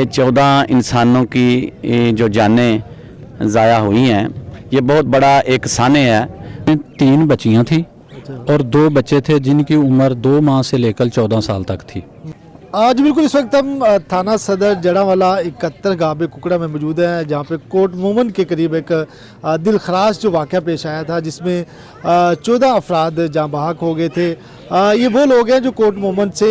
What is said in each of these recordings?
14 इंसानों की जो जानें ज़ाया हुई हैं, ये बहुत बड़ा एक साने है। 3 बच्चियां थी और 2 बच्चे थे जिनकी उम्र 2 माह से लेकर 14 साल तक थी। आज बिल्कुल इस वक्त हम थाना सदर जड़ावाला 71 गाबे कुकड़ा में मौजूद हैं, जहाँ पे कोट मोमन के करीब एक दिलखराश जो वाक़या पेश आया था, जिसमें 14 अफराद जाँ बहक हो गए थे। ये वो लोग हैं जो कोट मोमन से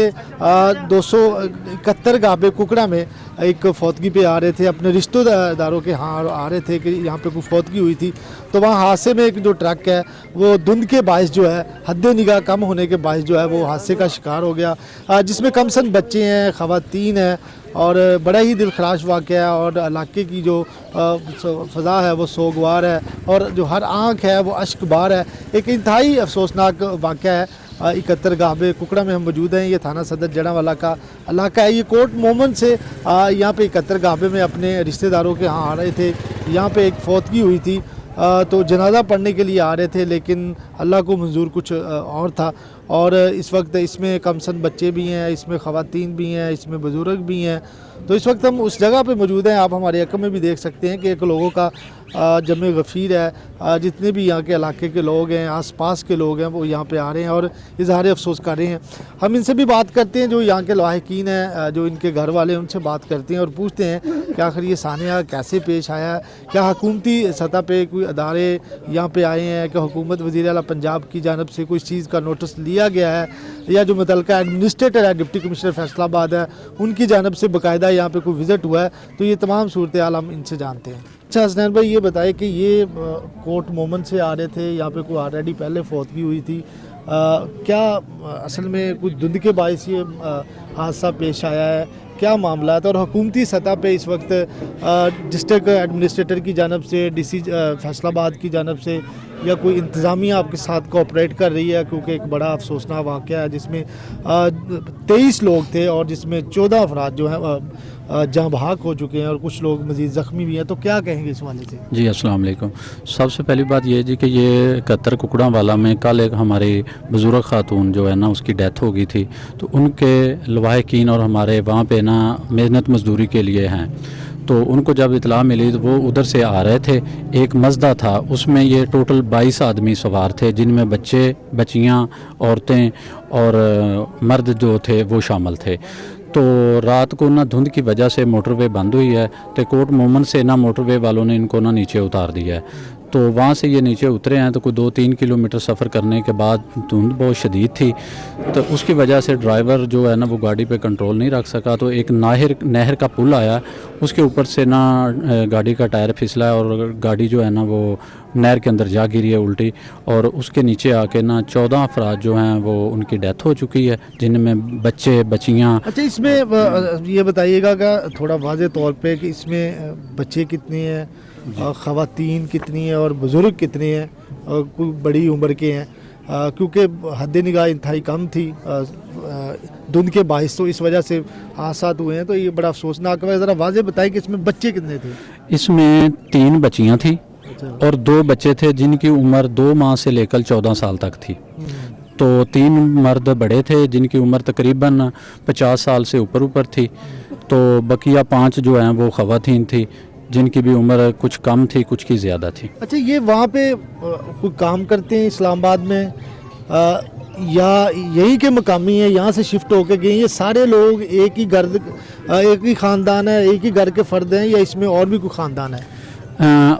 271 गाबे कुकड़ा में एक फौतगी पे आ रहे थे, अपने रिश्तेदारों के यहाँ आ रहे थे कि यहाँ पे कोई फौतगी हुई थी। तो वहाँ हादसे में एक जो ट्रक है वो धुंध के बायस जो है, हद निगाह कम होने के बायस जो है वो हादसे का शिकार हो गया, जिसमें कम सन बच्चे हैं, ख़वातीन हैं और बड़ा ही दिलखराश वाक़या है। और इलाके की जो फ़ज़ा है वो सोगवार है और जो हर आँख है वो अश्कबार है। एक इंतहाई अफसोसनाक वाक़या है। 71 गाबे कुकड़ा में हम मौजूद हैं। ये थाना सदर जड़ावाला का इलाका है। ये कोट मोमन से यहाँ पे 71 गाबे में अपने रिश्तेदारों के यहाँ आ रहे थे। यहाँ पे एक फौतगी हुई थी, तो जनाजा पढ़ने के लिए आ रहे थे, लेकिन अल्लाह को मंजूर कुछ और था। और इस वक्त इसमें कमसन बच्चे भी हैं, इसमें ख़वातीन भी हैं, इसमें बुज़ुर्ग भी हैं। तो इस वक्त हम उस जगह पे मौजूद हैं। आप हमारे अकम में भी देख सकते हैं कि एक लोगों का जमे गफ़ीर है। जितने भी यहाँ के इलाके के लोग हैं, आसपास के लोग हैं, वो यहाँ पे आ रहे हैं और इजहार अफसोस कर रहे हैं। हम इनसे भी बात करते हैं, जो यहाँ के लाहिकीन हैं, जो इनके घर वाले हैं, उनसे बात करते हैं और पूछते हैं कि आखिर ये सानिया कैसे पेश आया है, क्या हुकूमती सतह पे कोई अदारे यहाँ पे आए हैं, क्या हुकूमत वज़ीर आला पंजाब की जानब से कोई चीज़ का नोटिस लिया गया है, या जो मुतल्लिका एडमिनिस्ट्रेटर है, डिप्टी कमिश्नर फैसलाबाद है, उनकी जानब से बाकायदा यहाँ पे कोई विज़िट हुआ है। तो ये तमाम सूरत हाल हम इनसे जानते हैं। अच्छा हसनैन भाई, ये बताएं कि ये कोट मोमन से आ रहे थे, यहाँ पे कोई ऑलरेडी पहले फौतगी हुई थी, क्या असल में कुछ धुंध के बायस ये हादसा पेश आया है, क्या मामला है? और हुकूमती सतह पे इस वक्त डिस्ट्रिक्ट एडमिनिस्ट्रेटर की जानब से, डीसी फैसलाबाद की जानब से, या कोई इंतज़ामिया आपके साथ कोऑपरेट कर रही है? क्योंकि एक बड़ा अफसोसनाक वाक़या है जिसमें 23 लोग थे और जिसमें 14 अफराद जो हैं जहाँ बहक हो चुके हैं और कुछ लोग मज़ीद ज़ख्मी भी हैं। तो क्या कहेंगे इस वाले से? जी अस्सलाम वालेकुम। सबसे पहली बात ये जी कि ये 71 कुकड़ा वाला में कल एक हमारी बुज़ुर्ग खातून जो है ना, उसकी डेथ हो गई थी। तो उनके लवाहिकीन और हमारे वहाँ पे ना मेहनत मजदूरी के लिए हैं, तो उनको जब इतला मिली तो वो उधर से आ रहे थे। एक मज़दा था, उसमें ये टोटल 22 आदमी सवार थे, जिनमें बच्चे, बच्चियाँ, औरतें और मर्द जो थे वो शामिल थे। तो रात को ना धुंध की वजह से मोटरवे बंद हुई है, तो कोट मोमन से ना मोटरवे वालों ने इनको ना नीचे उतार दिया है। तो वहाँ से ये नीचे उतरे हैं, तो कोई 2-3 किलोमीटर सफ़र करने के बाद धुंध बहुत शदीद थी, तो उसकी वजह से ड्राइवर जो है ना वो गाड़ी पे कंट्रोल नहीं रख सका। तो एक नहर का पुल आया, उसके ऊपर से ना गाड़ी का टायर फिसला और गाड़ी जो है ना वो नहर के अंदर जा गिरी है उल्टी, और उसके नीचे आके ना 14 अफराद जो हैं वो उनकी डेथ हो चुकी है, जिनमें बच्चे, बच्चियाँ। अच्छा, इसमें ये बताइएगा कि थोड़ा वाज़े तौर पे कि इसमें बच्चे कितने हैं, ख़वातीन कितनी हैं और बुज़ुर्ग कितने हैं, और कोई बड़ी उम्र के हैं? क्योंकि हद निगाह इंतहाई कम थी धुंध के बायस, तो इस वजह से हादसा हुए हैं। तो ये बड़ा अफसोसनाक है। ज़रा वाज़े बताएं कि इसमें बच्चे कितने थे? इसमें 3 बच्चियाँ थी और 2 बच्चे थे जिनकी उम्र 2 माह से लेकर 14 साल तक थी। तो 3 मर्द बड़े थे जिनकी उम्र तकरीबन 50 साल से ऊपर थी। तो बकिया 5 जो हैं वो ख़वातीन थी, जिनकी भी उम्र कुछ कम थी, कुछ की ज़्यादा थी। अच्छा, ये वहाँ पे कोई काम करते हैं इस्लामाबाद में, या यहीं के मकामी हैं, यहाँ से शिफ्ट होकर गए? ये सारे लोग एक ही ख़ानदान है, एक ही घर के फ़र्द हैं, या इसमें और भी कोई ख़ानदान है?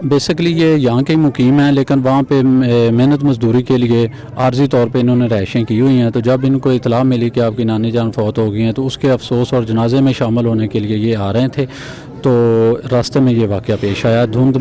बेसिकली ये यहाँ के मुकीम हैं, लेकिन वहाँ पे मेहनत मजदूरी के लिए आर्जी तौर पे इन्होंने रहायशें की हुई हैं। तो जब इनको इतला मिली कि आपकी नानी जान फौत हो गई हैं, तो उसके अफसोस और जनाजे में शामिल होने के लिए ये आ रहे थे। तो रास्ते में ये वाक़या पेश आया, धुंध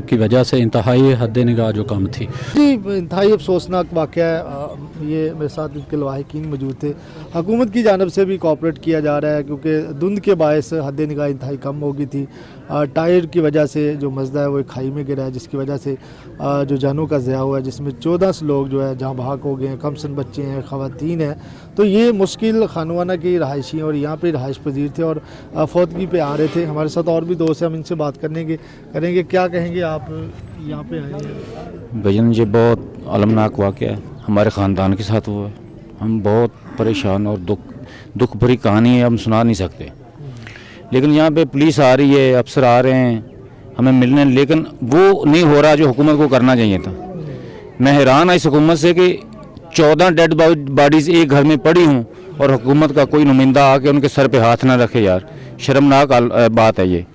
की वजह से इंतहाई हद निगाह जो कम थी। जी, इंतहाई अफसोसनाक वाक़या है। ये मेरे साथ इनके लवाहिकीन मौजूद थे। हुकूमत की जानब से भी कोऑपरेट किया जा रहा है, क्योंकि धुंध के बायस हद निगाह इंतहाई कम हो गई थी। टायर की वजह से जो मज़दा है वो एक खाई में गिरा है, जिसकी वजह से जो जानों का ज़िया हुआ है, जिसमें 14 लोग जो है जहाँ बहक हो गए हैं, कम सन बच्चे हैं, ख़वातीन हैं। तो ये मुश्किल खानवाना की रहायशी और यहाँ पे रहायश पजीर थे और फौतगी पे आ रहे थे। हमारे साथ और भी दोस्त हैं, हम इनसे बात करेंगे। क्या कहेंगे आप यहाँ पे आए हैं? भजन जी, बहुत अलमनाक वाक़या है, हमारे ख़ानदान के साथ हुआ है। हम बहुत परेशान और दुख भरी कहानी है, हम सुना नहीं सकते। लेकिन यहाँ पे पुलिस आ रही है, अफसर आ रहे हैं हमें मिलने, लेकिन वो नहीं हो रहा जो हुकूमत को करना चाहिए था। मैं हैरान इस हुकूमत से कि 14 डेड बॉडीज़ एक घर में पड़ी हूँ और हुकूमत का कोई नुमाइंदा आके उनके सर पे हाथ ना रखे। यार शर्मनाक बात है ये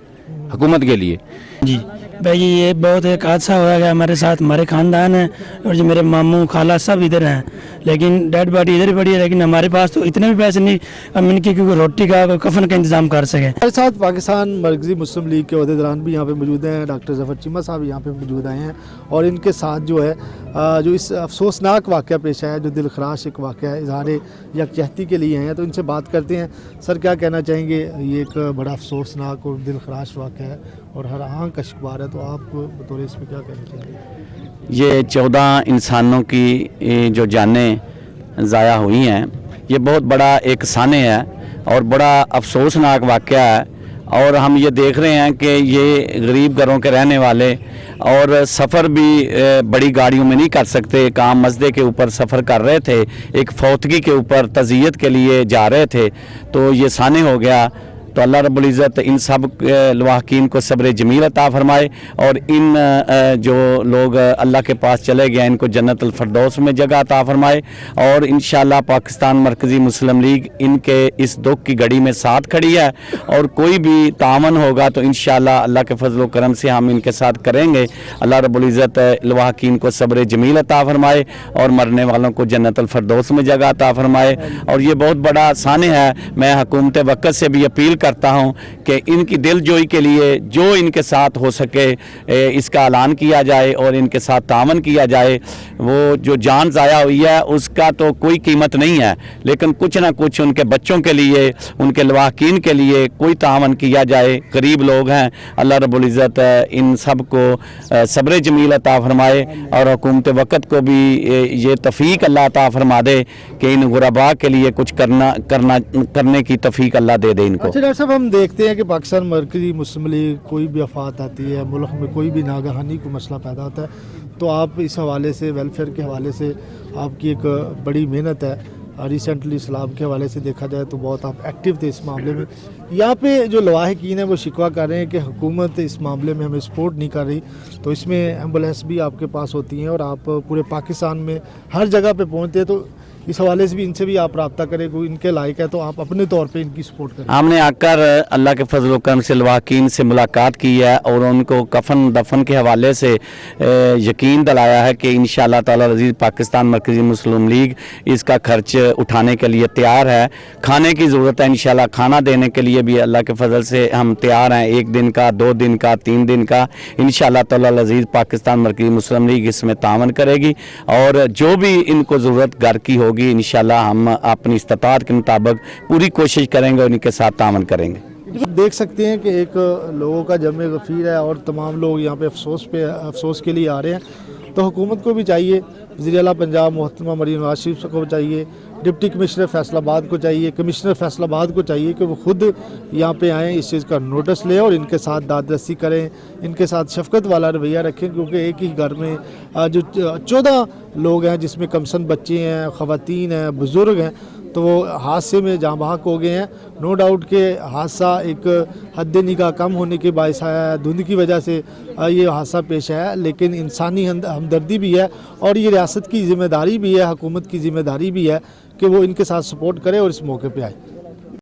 हुकूमत के लिए। जी भाई ये बहुत एक हादसा हो गया हमारे साथ, हमारे ख़ानदान है और जो मेरे मामू खाला सब इधर हैं, लेकिन डेड बॉडी इधर ही पड़ी है, लेकिन हमारे पास तो इतने भी पैसे नहीं हम इनकी क्योंकि रोटी का कफन का इंतज़ाम कर सकें। हमारे साथ पाकिस्तान मरकज़ी मुस्लिम लीग के अहदेदारान भी यहाँ पे मौजूद हैं। डॉक्टर ज़फ़र चीमा साहब यहाँ पे मौजूद आए हैं और इनके साथ जो है जो इस अफसोसनाक वाक़या पेश आया, जो दिलखराश एक वाक़या है, इज़हार यकजहती के लिए हैं, तो इनसे बात करते हैं। सर क्या कहना चाहेंगे? ये एक बड़ा अफसोसनाक और दिलखराश वाक़या है और हर आंख का शिकवार है, तो आप बतौर इस पर क्या कहना चाहेंगे? ये 14 इंसानों की जो जानें ज़ाया हुई हैं, ये बहुत बड़ा एक साने है और बड़ा अफसोसनाक वाक़या है। और हम ये देख रहे हैं कि ये गरीब घरों के रहने वाले और सफ़र भी बड़ी गाड़ियों में नहीं कर सकते, काम मज़दे के ऊपर सफ़र कर रहे थे, एक फौतगी के ऊपर तज़ियत के लिए जा रहे थे, तो ये साने हो गया। तो अल्लाह रब्बुल इज़्ज़त इन सब लवाहकीन को सब्र जमील अता फरमाए और इन जो लोग अल्लाह के पास चले गए इनको जन्नतुल फरदौस में जगह अता फरमाए। और इंशाअल्लाह पाकिस्तान मरकज़ी मुस्लिम लीग इनके इस दुख की घड़ी में साथ खड़ी है और कोई भी तामन होगा तो इंशाअल्लाह अल्लाह के फजल व करम से हम इनके साथ करेंगे। अल्लाह रब्बुल इज़्ज़त लवाहकीन को सब्र जमील अता फरमाए और मरने वालों को जन्नतुल फरदौस में जगह अता फरमाए। और ये बहुत बड़ा साने है। मैं हुकूमत वक़्त से भी अपील करता हूं कि इनकी दिलजोई के लिए जो इनके साथ हो सके इसका ऐलान किया जाए और इनके साथ तामन किया जाए। वो जो जान ज़ाया हुई है उसका तो कोई कीमत नहीं है, लेकिन कुछ ना कुछ उनके बच्चों के लिए, उनके लवाहकीन के लिए कोई तामन किया जाए। गरीब लोग हैं, अल्लाह रब्बुल इज़्ज़त इन सब को सब्र जमील अता फरमाए और हुकूमत वक़्त को भी ये तौफीक अल्लाह अता फरमा दे कि इन गुरबा के लिए कुछ करने की तौफीक अल्लाह दे दे इनको। अच्छा डॉक्टर साहब, हम देखते हैं कि पाकिस्तान मरकज़ी मुस्लिम लीग कोई भी आफत आती है, मुल्क में कोई भी नागहानी को मसला पैदा होता है, तो आप इस हवाले से वेलफेयर के हवाले से आपकी एक बड़ी मेहनत है। रिसेंटली इस्लाम के हवाले से देखा जाए तो बहुत आप एक्टिव थे इस मामले में। यहाँ पे जो लवाहकीन है वो शिकवा कर रहे हैं कि हुकूमत इस मामले में हमें सपोर्ट नहीं कर रही, तो इसमें एम्बुलेंस भी आपके पास होती हैं और आप पूरे पाकिस्तान में हर जगह पे पहुँचते हैं, तो इस हवाले से भी इनसे भी आप रब्ता करें, कोई इनके लायक है तो आप अपने तौर पे इनकी सपोर्ट करें। हमने आकर अल्लाह के फजल व करम से लवाहकीन से मुलाकात की है और उनको कफन दफन के हवाले से यकीन दिलाया है कि इंशाअल्लाह ताला अज़ीज़ पाकिस्तान मरकज़ी मुस्लिम लीग इसका खर्च उठाने के लिए तैयार है। खाने की ज़रूरत है, इंशाअल्लाह खाना देने के लिए भी अल्लाह के फजल से हम तैयार हैं। 1 दिन का, 2 दिन का, 3 दिन का इंशाअल्लाह ताला अज़ीज़ पाकिस्तान मरकज़ी मुस्लिम लीग इसमें तावन करेगी और जो भी इनको ज़रूरत घर की होगी इंशाअल्लाह हम अपनी इस्तात के मुताबिक पूरी कोशिश करेंगे और इनके साथ तामन करेंगे। देख सकते हैं कि एक लोगों का जमे गफ़ीर है और तमाम लोग यहाँ पे अफसोस के लिए आ रहे हैं, तो हुकूमत को भी चाहिए, वज़ीर आला पंजाब मोहतरमा मरीम नवाज शरीफ को चाहिए, डिप्टी कमिश्नर फैसलाबाद को चाहिए, कमिश्नर फैसलाबाद को चाहिए कि वो खुद यहाँ पे आएँ, इस चीज़ का नोटिस लें और इनके साथ दादरसी करें, इनके साथ शफकत वाला रवैया रखें, क्योंकि एक ही घर में जो 14 लोग हैं जिसमें कमसन बच्चे हैं, ख़वातीन हैं, बुज़ुर्ग हैं, तो वो हादसे में जाँ बहक हो गए हैं। नो डाउट के हादसा एक हद निगाह कम होने के बायस आया है, धुंध की वजह से ये हादसा पेश आया है, लेकिन इंसानी हमदर्दी भी है और ये रियासत की ज़िम्मेदारी भी है, हुकूमत की ज़िम्मेदारी भी है कि वो इनके साथ सपोर्ट करे और इस मौके पे आए।